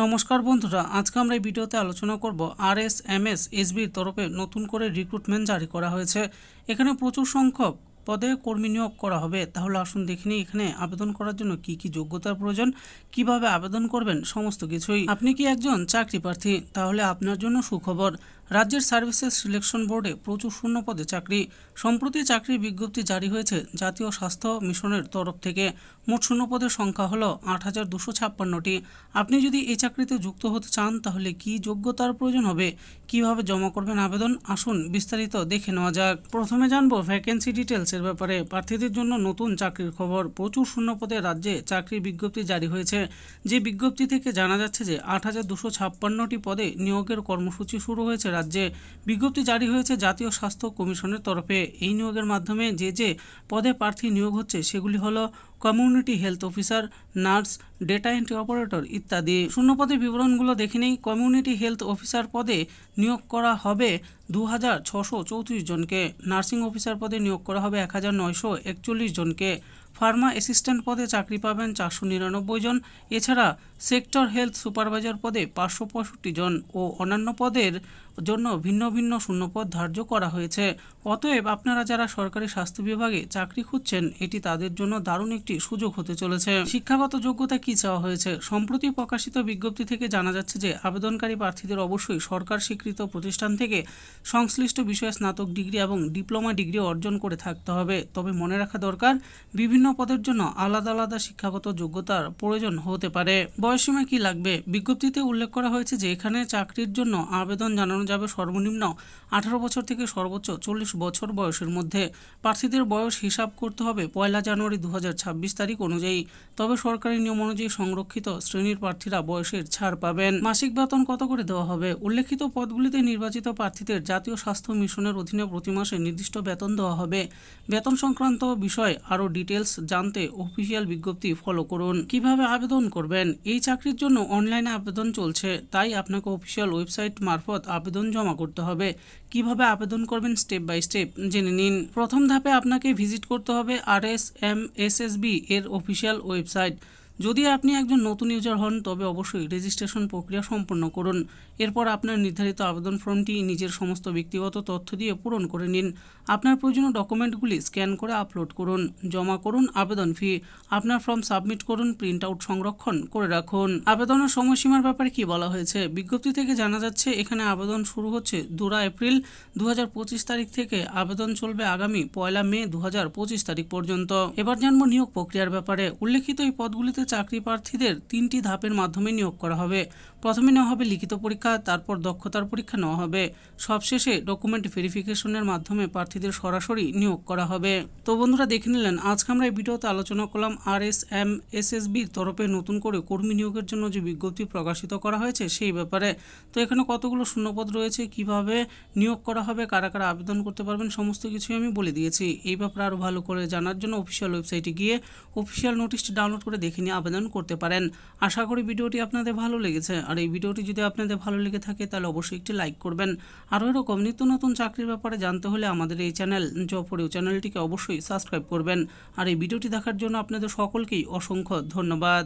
নমস্কার বন্ধুরা, আজকে আমরা এই ভিডিওতে আলোচনা করব আরএসএমএস এসবির তরফে নতুন করে রিক্রুটমেন্ট জারি করা হয়েছে। এখানে প্রচুর সংখ্যক পদে কর্মী নিয়োগ করা হবে। তাহলে আসুন দেখে নিই এখানে আবেদন করার জন্য কি কি যোগ্যতার প্রয়োজন, কিভাবে আবেদন করবেন, সমস্ত কিছুই। আপনি কি একজন চাকরি প্রার্থী? তাহলে আপনার জন্য সুখবর। রাজ্যের সার্ভিসেস সিলেকশন বোর্ডে প্রচুর শূন্য পদে চাকরি। সম্প্রতি চাকরির বিজ্ঞপ্তি জারি হয়েছে জাতীয় স্বাস্থ্য মিশনের তরফ থেকে। মোট শূন্য পদের সংখ্যা হলো ৮,২৫৬টি। আপনি যদি এই চাকরিতে যুক্ত হতে চান তাহলে কি যোগ্যতার প্রয়োজন হবে, কিভাবে জমা করবেন আবেদন, আসুন বিস্তারিত দেখে নেওয়া যাক। প্রথমে জানবো ভ্যাকেন্সি ডিটেলসের ব্যাপারে। প্রার্থীদের জন্য নতুন চাকরির খবর। প্রচুর শূন্য পদে রাজ্যে চাকরির বিজ্ঞপ্তি জারি হয়েছে। যে বিজ্ঞপ্তি থেকে জানা যাচ্ছে যে ৮,২৫৬টি পদে নিয়োগের কর্মসূচি শুরু হয়েছে রাজ্যে। বিজ্ঞপ্তি জারি হয়েছে জাতীয় স্বাস্থ্য কমিশনের তরফে। এই নিয়োগের মাধ্যমে যে পদে প্রার্থী নিয়োগ হচ্ছে সেগুলি হলো community health officer, nurse, data entry operator ইত্যাদি। শূন্য পদের বিবরণগুলো দেখে নেই। কমিউনিটি হেলথ অফিসার পদে নিয়োগ করা হবে ২,৬৩৪ জনকে। নার্সিং অফিসার পদে নিয়োগ করা হবে ১,৯৪১ জনকে। ফার্মা অ্যাসিস্ট্যান্ট পদে চাকরি পাবেন ৪৯৯ জন। এছাড়া সেক্টর হেলথ সুপারভাইজার পদে ৫৬৫ জন ও অন্যান্য পদের জন্য ভিন্ন ভিন্ন শূন্যপদ ধার্য করা হয়েছে। অতএব আপনারা যারা সরকারি স্বাস্থ্য বিভাগে চাকরি খুঁজছেন, এটি তাদের জন্য দারুণ একটি সুযোগ হতে চলেছে। শিক্ষাগত যোগ্যতা কি চাওয়া হয়েছে? সম্প্রতি প্রকাশিত বিজ্ঞপ্তি থেকে জানা যাচ্ছে যে আবেদনকারী প্রার্থীদের অবশ্যই সরকার স্বীকৃত প্রতিষ্ঠান থেকে সংশ্লিষ্ট বিষয়ে স্নাতক ডিগ্রি এবং ডিপ্লোমা ডিগ্রি অর্জন করে থাকতে হবে। তবে মনে রাখা দরকার, বিভিন্ন পদের জন্য আলাদা আলাদা শিক্ষাগত যোগ্যতার প্রয়োজন হতে পারে। বয়সসীমা কি লাগবে? বিজ্ঞপ্তিতে উল্লেখ করা হয়েছে যে এখানে চাকরির জন্য আবেদন জানানো যাবে সর্বনিম্ন 18 বছর থেকে সর্বোচ্চ 40 বছর বয়সের মধ্যে। প্রার্থীদের বয়স হিসাব করতে হবে 1 জানুয়ারি 2026 তারিখ অনুযায়ী। তবে সরকারি নিয়ম অনুযায়ী সংরক্ষিত শ্রেণীর প্রার্থীরা বয়সের ছাড় পাবেন। মাসিক বেতন কত করে দেওয়া হবে? উল্লেখিত পদগুলিতে নির্বাচিত প্রার্থীদের জাতীয় স্বাস্থ্য মিশনের অধীনে প্রতি মাসে নির্দিষ্ট বেতন দেওয়া হবে। বেতন সংক্রান্ত বিষয় আরও ডিটেলস জানতে অফিসিয়াল বিজ্ঞপ্তি ফলো করুন। কিভাবে আবেদন করবেন? এই চাকরির জন্য অনলাইনে আবেদন চলছে, তাই আপনাকে অফিসিয়াল ওয়েবসাইট মারফত আবেদন জমা করতে হবে। কিভাবে আবেদন করবেন স্টেপ বাই স্টেপ জেনে নিন। প্রথম ধাপে আপনাকে ভিজিট করতে হবে আরএসএমএসএসবি এর অফিসিয়াল ওয়েবসাইট। যদি আপনি একজন নতুন ইউজার হন তবে অবশ্যই রেজিস্ট্রেশন প্রক্রিয়া সম্পন্ন করুন। এরপর আপনার নির্ধারিত আবেদন ফর্মটি নিজের সমস্ত ব্যক্তিগত তথ্য দিয়ে পূরণ করে নিন। আপনার প্রয়োজনীয় ডকুমেন্টগুলি স্ক্যান করে আপলোড করুন, জমা করুন আবেদন ফি। আপনার ফর্ম সাবমিট করুন, প্রিন্ট আউট সংরক্ষণ করে রাখুন। আবেদনের সময়সীমার ব্যাপারে কি বলা হয়েছে? বিজ্ঞপ্তি থেকে জানা যাচ্ছে এখানে আবেদন শুরু হচ্ছে 2 এপ্রিল 2025 তারিখ থেকে। আবেদন চলবে আগামী 1 মে 2025 তারিখ পর্যন্ত। এবার জানবো নিয়োগ প্রক্রিয়ার ব্যাপারে। উল্লেখিত এই পদগুলিতে চাকরি প্রার্থীদের 3টি ধাপের মাধ্যমে নিয়োগ করা হবে। প্রথমে নেওয়া হবে লিখিত পরীক্ষা, তারপর দক্ষতার পরীক্ষা নেওয়া হবে, সবশেষে ডকুমেন্ট ভেরিফিকেশনের মাধ্যমে প্রার্থীদের সরাসরি নিয়োগ করা হবে। তো বন্ধুরা, দেখে নিলেন আজকে আমরা এই ভিডিওতে আলোচনা করলাম আরএসএমএসএসবির তরফে নতুন করে কর্মী নিয়োগের জন্য যে বিজ্ঞপ্তি প্রকাশিত করা হয়েছে সেই ব্যাপারে। তো এখানে কতগুলো শূন্যপদ রয়েছে, কিভাবে নিয়োগ করা হবে, কারা কারা আবেদন করতে পারবেন, সমস্ত কিছুই আমি বলে দিয়েছি। এই ব্যাপারে আরও ভালো করে জানার জন্য অফিসিয়াল ওয়েবসাইটে গিয়ে অফিসিয়াল নোটিশটি ডাউনলোড করে দেখে নিয়ে আবেদন করতে পারেন। আশা করি ভিডিওটি আপনাদের ভালো লেগেছে। আর এই ভিডিওটি যদি আপনাদের ভালো লেগে থাকে তাহলে অবশ্যই একটি লাইক করবেন। আরও এরকম নিত্য নতুন চাকরির ব্যাপারে জানতে হলে আমাদের এই চ্যানেল জব ফর ইউ চ্যানেলটিকে অবশ্যই সাবস্ক্রাইব করবেন। আর এই ভিডিওটি দেখার জন্য আপনাদের সকলকেই অসংখ্য ধন্যবাদ।